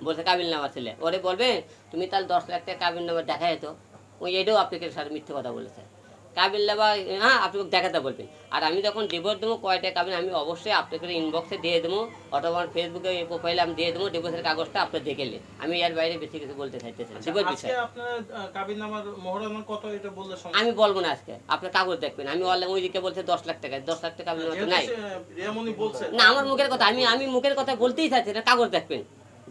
বলছে কাবিল নামা ছেলে ওরে বলবে তুমি তাহলে 10 লাখ টাকা কাবিল নামা দেখাই তো ওই এটাও আপনাকে সাথে মিথ্যে কথা বলেছে কাবিল নামা হ্যাঁ আপনি দেখাতে বলবেন আর আমি যখন ডিভোর্স দেবো কয়টা কাবিল আমি অবশ্যই আপনাকে ইনবক্সে দিয়ে দেবো অথবা ফেসবুকে প্রোফাইলে আমি দিয়ে দেবো ডিভোর্সের কাগজটা আপনি দেখে নিন আমি এর বাইরে বেশি কিছু বলতে চাইতেছি ডিভোর্স বিষয়ে আমি বলবো না আজকে আপনার কাগজ দেখবেন আমি ওই দিকে বলছে 10 লাখ টাকা 10 লাখ টাকা কাবিল নামা নাই না আমার মুখের কথা আমি মুখের কথা বলতেই চাইছি না কাগজ দেখবেন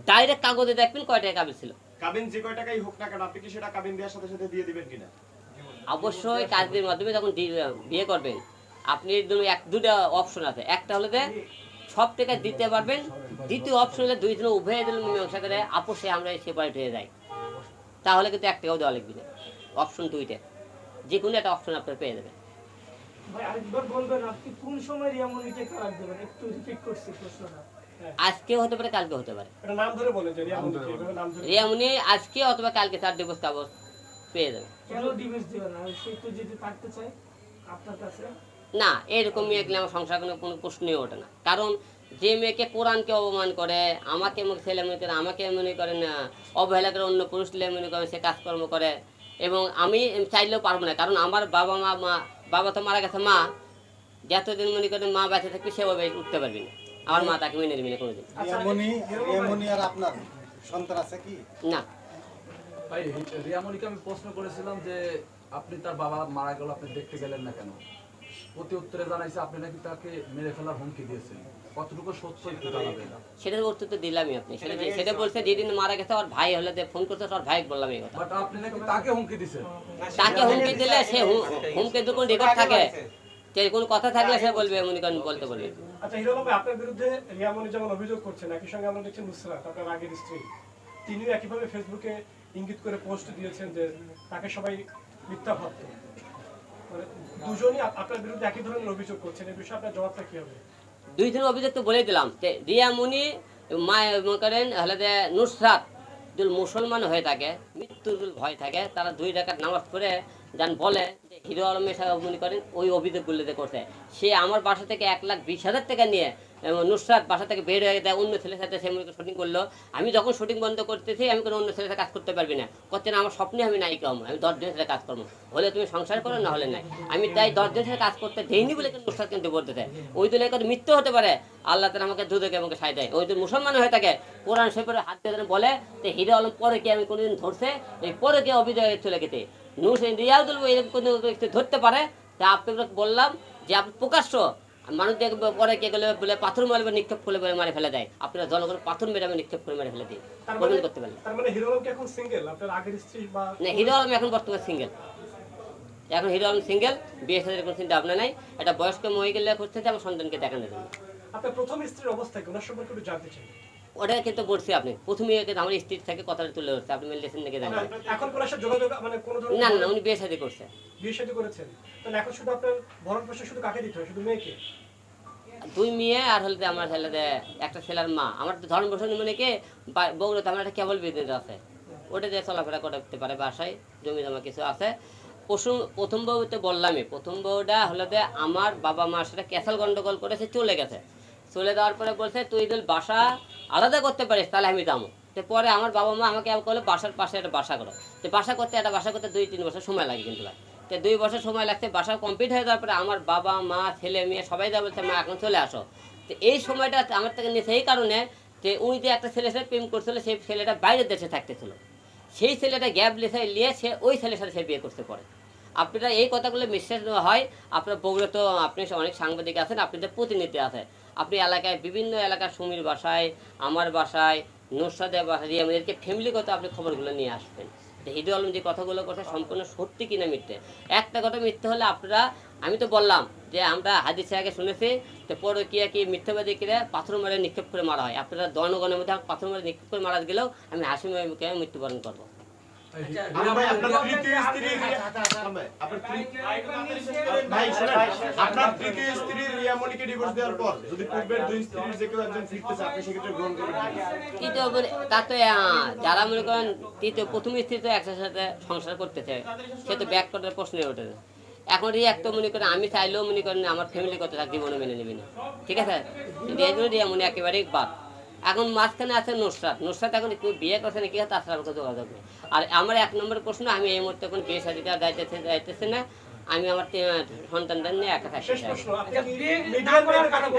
ডাইরেক্ট কাগজে দেখবেন কয় টাকা কাবিল ছিল কাবিন যে কয় টাকাই হোক না কেন আপনি কি সেটা কাবিন দেওয়ার সাথে সাথে দিয়ে দিবেন কিনা অবশ্যই কাজের মাধ্যমে যখন বিয়ে করবেন আপনি দুটা অপশন আছে একটা হলো যে সব টাকা দিতে পারবেন দ্বিতীয় অপশন হলে দুই জন উভয় দিন মীমাংসা করে আপোষে আমরা সেপারেট হয়ে যাই তাহলে কিন্তু 1 টাকাও দেওয়া লাগবে না অপশন দুইটা যে কোনো একটা অপশন আপনার পেয়ে যাবেন ভাই আরেকবার বলবেন আপনি কোন সময় রিয়ামনিকে তালাক দেবেন একটু রিপিট করছি প্রশ্নটা আজকে হতে পারে কালকে হতে পারে এটা নাম ধরে বলেন যে রিয়ামনিকে এভাবে নাম ধরে রিয়ামনি আজকে অথবা কালকে তার ডিভোর্স কাগজ পেয়ে যাবে কেন ডিভোর্স দিবেন না সে তো যদি থাকতে চায় আপনার কাছে না এরকম মেয়ে গেলে আমার সংসার কোনো প্রশ্নই ওঠে না কারণ যে মেয়েকে কোরআনকে অপমান করে আমাকে ছেলে মনে করে আমাকে মনে করেন অবহেলা করে অন্য পুরুষ ছেলে মনে করে সে কাজকর্ম করে এবং আমি চাইলেও পারবো না কারণ আমার বাবা তো মারা গেছে মা যতদিন মনে করেন মা বেঁচে থাকবে সেভাবে উঠতে পারবি না আমার মা তাকে মেনে নেবে না কোনোদিন না ভাই রিয়ামনিকে আমি প্রশ্ন করেছিলাম যে আপনি তার বাবা মারা গেল আপনি দেখতে গেলেন না কেন প্রতি উত্তরে জানাইছে আপনি নাকি তাকে মেরে ফেলার হুমকি দিয়েছেন কতটুকু সত্য একটু জানাবেন সেটার উত্তর তো দিলামই আপনি সেটা বলছে যেদিন মারা গেছে ওর ভাই হলে ফোন করতে ওর ভাই বললাম এই কথা বাট আপনি নাকি তাকে হুমকি দিয়েছেন তাকে হুমকি দিলে সে হুমকি যখন রেকর্ড থাকে যে কোনো কথা থাকলে সে বলবে এমনি কোন বলতে বলবে আচ্ছা হিরো ভাই আপনার বিরুদ্ধে রিয়ামনি যেমন অভিযোগ করছেন একই সঙ্গে আমরা দেখছেন নুসরাত আপনার আগের স্ত্রী তিনিও একইভাবে ফেসবুকে ইঙ্গিত করে পোস্ট দিয়েছেন যে তাকে সবাই মিথ্যা ভাবত মানে দুজনই আপনার বিরুদ্ধে একই ধরনের অভিযোগ করছেন এই বিষয়ে আপনার জবাবটা কি হবে দুই দিন অভিযোগ তো বলে দিলাম যে রিয়ামনি মা মনে করেন হলে যে নুসরাত যদি মুসলমান হয়ে থাকে মৃত্যুর ভয় থাকে তারা 2 রাকাত নামাজ পড়ে যান বলে যে হিরো আলমের সাথে মনে করেন ওই অভিযোগগুলো যে করছে সে আমার বাসা থেকে 1,20,000 টাকা নিয়ে নুসরাত বাসা থেকে বের হয়ে দেয় অন্য ছেলের সাথে সে মনে শুটিং করলো আমি যখন শুটিং বন্ধ করতেছি আমি কোনো অন্য ছেলের সাথে কাজ করতে পারবি না করতে না আমার স্বপ্নে আমি নায়িকা হবো আমি 10 জনের সাথে কাজ করবো হলে তুমি সংসার করো না হলে নাই আমি তাই 10 জনের সাথে কাজ করতে দেইনি বলে কিন্তু নুসরাত কিন্তু বলতে দেয় ওই দিলে কত মৃত্যু হতে পারে আল্লাহ তাআলা আমাকে দুধকে আমাকে সাই দেয় ওই যদি মুসলমান হয়ে থাকে কোরআন শরীফের হাত দিয়ে বলে যে হিরো আলম পরে কি আমি কোনোদিন ধরছে এই পরে কি অভিযোগ চলে গেছে রিয়াজুল কোনো ব্যক্তি ধরতে পারে তা আপনাকে বললাম যে আপনি প্রকাশ্য মানুষ দেখবে পরে কে গেলে বলে পাথর মারবে নিক্ষেপ করে মারে ফেলে দেয় আপনারা জনগণ পাথর মেরে আমি নিক্ষেপ করে মেরে ফেলে দিই করতে পারলেন তার মানে হিরো আলম কি এখন সিঙ্গেল আপনার আগের স্ত্রী বা না হিরো আলম এখন বর্তমানে সিঙ্গেল এখন হিরো আলম সিঙ্গেল বিয়ে সাথে কোনো চিন্তা ভাবনা নাই একটা বয়স্ক মহিলা খুঁজতেছে আমার সন্তানকে দেখানোর জন্য আপনার প্রথম স্ত্রীর অবস্থা কি ওনার সম্পর্কে একটু জানতে চাই ওটা কিন্তু বলছি আপনি প্রথমে আমার স্ত্রীর থেকে কথাটা তুলে ধরছে আপনি মেডিসিন থেকে জানেন এখন কোন সাথে যোগাযোগ মানে কোন ধরনের না না উনি বিয়ে শাদী করছে বিয়ে শাদী করেছেন তাহলে এখন শুধু আপনার ভরণ পোষণ শুধু কাকে দিতে হয় শুধু মেয়েকে 2 মেয়ে আর হলে আমার ছেলে একটা ছেলের মা আমার তো ধর্ম বসন মানে কে বগুড়াতে আমার একটা কেবল বিজনেস আছে ওটা দিয়ে চলাফেরা করতে পারে বাসায় জমি জমা কিছু আছে প্রথম বউতে বললামই প্রথম বউটা হলো যে আমার বাবা মার সাথে ক্যাসাল গন্ডগোল করেছে চলে গেছে চলে যাওয়ার পরে বলছে তুই যদি বাসা আলাদা করতে পারিস তাহলে আমি যাবো তো পরে আমার বাবা মা আমাকে বলে বাসার পাশে একটা বাসা করো তো বাসা করতে 2-3 বছর সময় লাগে কিন্তু ভাই তো 2 বছর সময় লাগছে বাসা কমপ্লিট হয়ে যাওয়ার পরে আমার বাবা মা ছেলে মেয়ে সবাই যা বলছে মা এখন চলে আসো তো এই সময়টা আমার থেকে নিয়ে সেই কারণে যে উনি যে একটা ছেলের সাথে প্রেম করছিল সেই ছেলেটা বাইরের দেশে থাকতেছিল সেই ছেলেটা গ্যাপ নিয়ে সে ওই ছেলের সাথে সে বিয়ে করতে পারে আপনারা এই কথাগুলো বিশ্বাস নেওয়া হয় আপনার বগুড়া তো আপনি অনেক সাংবাদিক আছেন আপনাদের প্রতিনিধি আছে আপনি এলাকায় বিভিন্ন এলাকার সুমির বাসায় আমার বাসায় নুসরাতের বাসায় এদেরকে ফ্যামিলিগত আপনি খবরগুলো নিয়ে আসবেন হিরো আলম যে কথাগুলো কথা সম্পূর্ণ সত্যি কিনা মিথ্যে একটা কথা মিথ্যে হলে আপনারা আমি তো বললাম যে আমরা হাদিসে আগে শুনেছি তো পরে কি মিথ্যাবাদী কিনে পাথর মারে নিক্ষেপ করে মারা হয় আপনারা জনগণের মধ্যে পাথর মারে নিক্ষেপ করে মারা গেলেও আমি হাসি মুখে মৃত্যুবরণ করবো আপনার তৃতীয় স্ত্রী রিয়ামনিকে ডিভোর্স দেওয়ার পর যদি পূর্বের 2 স্ত্রীর যে কেউ একজন ফিরতে চায় আপনি সেক্ষেত্রে গ্রহণ করবেন তৃতীয় তার তো যারা মনে করেন প্রথম স্ত্রী তো একসাথে সাথে সংসার করতেছে সে তো ব্যাক করার প্রশ্নই ওঠে এখন রিয়াক তো মনে করেন আমি চাইলেও মনে করেন আমার ফ্যামিলি কত জীবনে মেনে নেবে না ঠিক আছে রিয়ামনি একেবারেই বাদ এখন মাঝখানে আছে নুসরাত এখন কেউ বিয়ে করছে না কি হয় তার সাথে আমাকে যোগাযোগ নেই। আর আমার 1 নম্বর প্রশ্ন, আমি এই মুহূর্তে এখন বিয়ে শাদী দেওয়া যাইতেছে না, আমি আমার সন্তানদের নিয়ে একা থাকতে শেষ চাই। প্রশ্ন, আপনি কি মিডিয়া করার কারণ